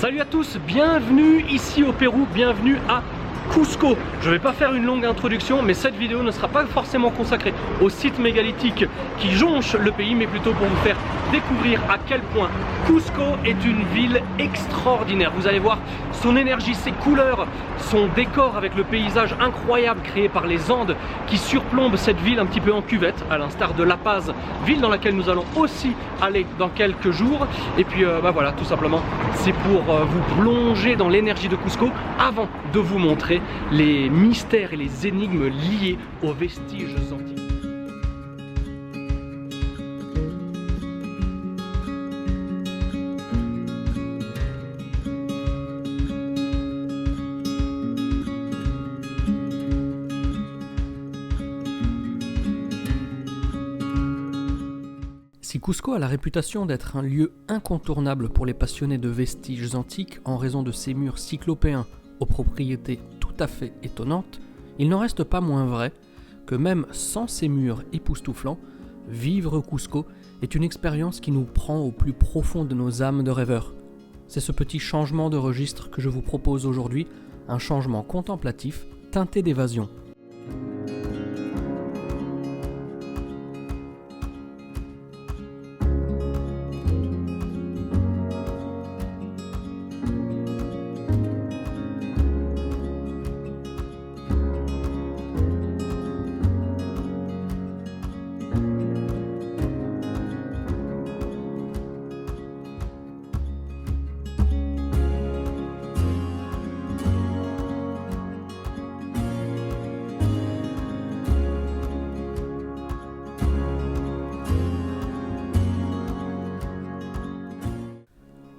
Salut à tous, bienvenue ici au Pérou, bienvenue à Cusco. Je ne vais pas faire une longue introduction, mais cette vidéo ne sera pas forcément consacrée aux sites mégalithiques qui jonchent le pays, mais plutôt pour vous faire découvrir à quel point Cusco est une ville extraordinaire. Vous allez voir son énergie, ses couleurs, son décor avec le paysage incroyable créé par les Andes qui surplombe cette ville un petit peu en cuvette, à l'instar de La Paz, ville dans laquelle nous allons aussi aller dans quelques jours. Et puis voilà, tout simplement, c'est pour vous plonger dans l'énergie de Cusco avant de vous montrer les mystères et les énigmes liés aux vestiges antiques. Si Cusco a la réputation d'être un lieu incontournable pour les passionnés de vestiges antiques en raison de ses murs cyclopéens aux propriétés tout à fait étonnantes, il n'en reste pas moins vrai que même sans ces murs époustouflants, vivre Cusco est une expérience qui nous prend au plus profond de nos âmes de rêveurs. C'est ce petit changement de registre que je vous propose aujourd'hui, un changement contemplatif teinté d'évasion.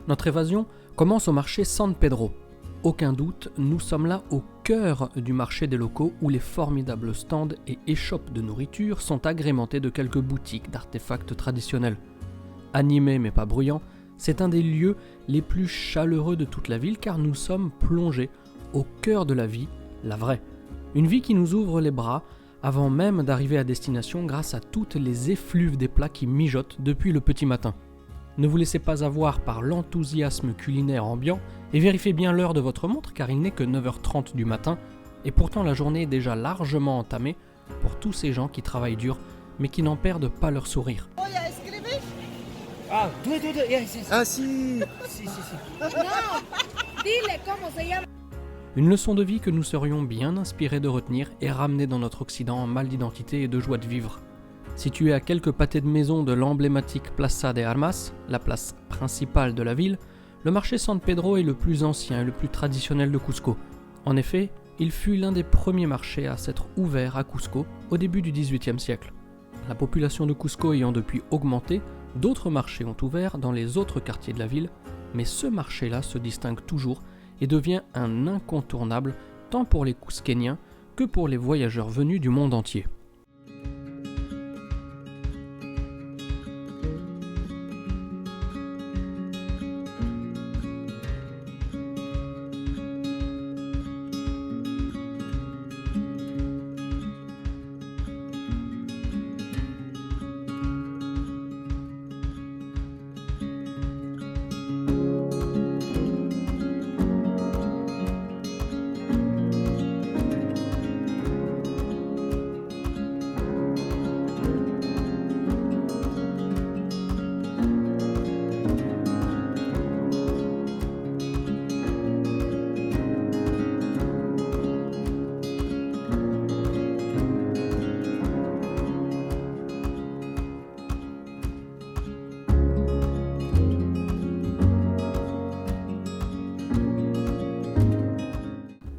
Notre évasion commence au marché San Pedro. Aucun doute, nous sommes là au cœur du marché des locaux où les formidables stands et échoppes de nourriture sont agrémentés de quelques boutiques d'artefacts traditionnels. Animé mais pas bruyant, c'est un des lieux les plus chaleureux de toute la ville car nous sommes plongés au cœur de la vie, la vraie. Une vie qui nous ouvre les bras avant même d'arriver à destination grâce à toutes les effluves des plats qui mijotent depuis le petit matin. Ne vous laissez pas avoir par l'enthousiasme culinaire ambiant et vérifiez bien l'heure de votre montre car il n'est que 9h30 du matin et pourtant la journée est déjà largement entamée pour tous ces gens qui travaillent dur mais qui n'en perdent pas leur sourire. Ah, si. Une leçon de vie que nous serions bien inspirés de retenir et ramener dans notre Occident en mal d'identité et de joie de vivre. Situé à quelques pâtés de maison de l'emblématique Plaza de Armas, la place principale de la ville, le marché San Pedro est le plus ancien et le plus traditionnel de Cusco. En effet, il fut l'un des premiers marchés à s'être ouvert à Cusco au début du XVIIIe siècle. La population de Cusco ayant depuis augmenté, d'autres marchés ont ouvert dans les autres quartiers de la ville, mais ce marché-là se distingue toujours et devient un incontournable tant pour les Cusquéniens que pour les voyageurs venus du monde entier.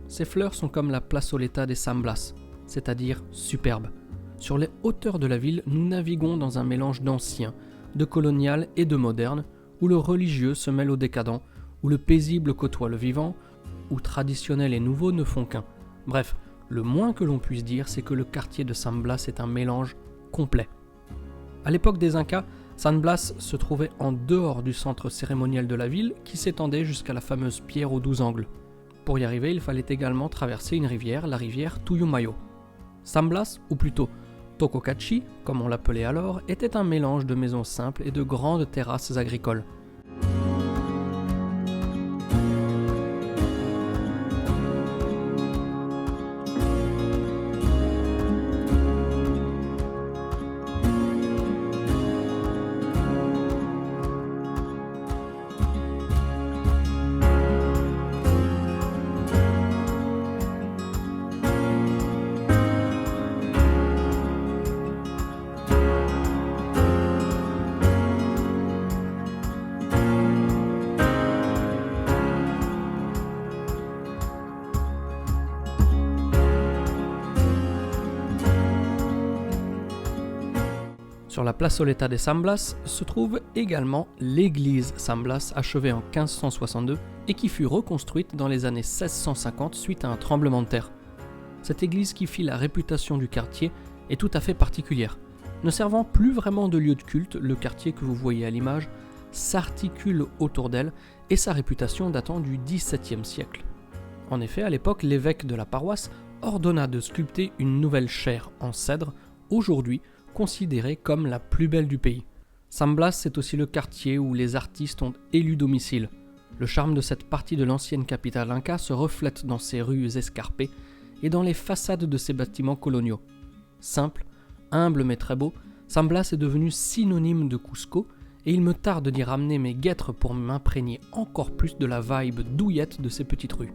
Ces fleurs sont comme la plazoleta de San Blas, c'est-à-dire superbes. Sur les hauteurs de la ville, nous naviguons dans un mélange d'ancien, de colonial et de moderne, où le religieux se mêle au décadent, où le paisible côtoie le vivant, où traditionnel et nouveau ne font qu'un. Bref, le moins que l'on puisse dire, c'est que le quartier de San Blas est un mélange complet. À l'époque des Incas, San Blas se trouvait en dehors du centre cérémoniel de la ville qui s'étendait jusqu'à la fameuse pierre aux 12 angles. Pour y arriver, il fallait également traverser une rivière, la rivière Tuyumayo. San Blas, ou plutôt Tococachi, comme on l'appelait alors, était un mélange de maisons simples et de grandes terrasses agricoles. Sur la Plazoleta de San Blas se trouve également l'église San Blas, achevée en 1562 et qui fut reconstruite dans les années 1650 suite à un tremblement de terre. Cette église qui fit la réputation du quartier est tout à fait particulière. Ne servant plus vraiment de lieu de culte, le quartier que vous voyez à l'image s'articule autour d'elle et sa réputation datant du XVIIe siècle. En effet, à l'époque, l'évêque de la paroisse ordonna de sculpter une nouvelle chaire en cèdre, aujourd'hui considérée comme la plus belle du pays. San Blas, c'est aussi le quartier où les artistes ont élu domicile. Le charme de cette partie de l'ancienne capitale inca se reflète dans ses rues escarpées et dans les façades de ses bâtiments coloniaux. Simple, humble mais très beau, San Blas est devenu synonyme de Cusco et il me tarde d'y ramener mes guêtres pour m'imprégner encore plus de la vibe douillette de ces petites rues.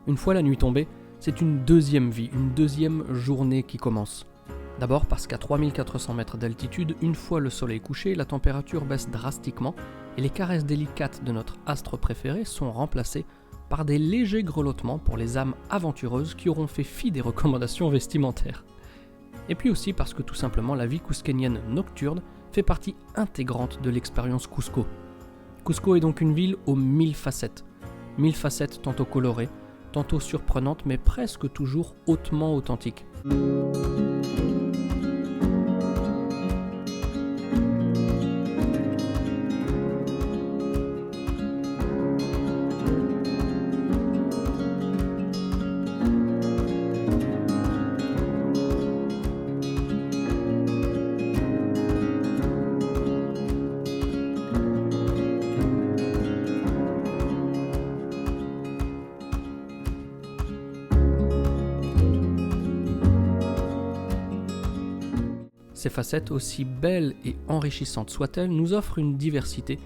Une fois la nuit tombée, c'est une deuxième vie, une deuxième journée qui commence. D'abord parce qu'à 3400 mètres d'altitude, une fois le soleil couché, la température baisse drastiquement et les caresses délicates de notre astre préféré sont remplacées par des légers grelottements pour les âmes aventureuses qui auront fait fi des recommandations vestimentaires. Et puis aussi parce que tout simplement la vie cusquénienne nocturne fait partie intégrante de l'expérience Cusco. Cusco est donc une ville aux 1000 facettes tantôt colorées, tantôt surprenantes mais presque toujours hautement authentiques. Ces facettes, aussi belles et enrichissantes soient-elles, nous offrent une diversité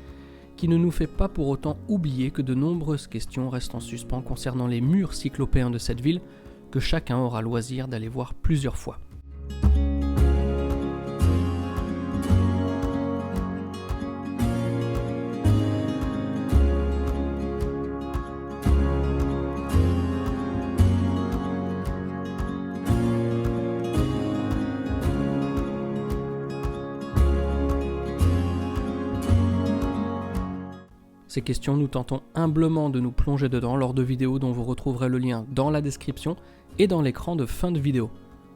qui ne nous fait pas pour autant oublier que de nombreuses questions restent en suspens concernant les murs cyclopéens de cette ville que chacun aura loisir d'aller voir plusieurs fois. Ces questions, nous tentons humblement de nous plonger dedans lors de vidéos dont vous retrouverez le lien dans la description et dans l'écran de fin de vidéo.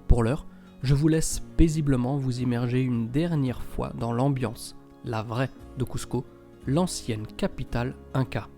Pour l'heure, je vous laisse paisiblement vous immerger une dernière fois dans l'ambiance, la vraie, de Cusco, l'ancienne capitale inca.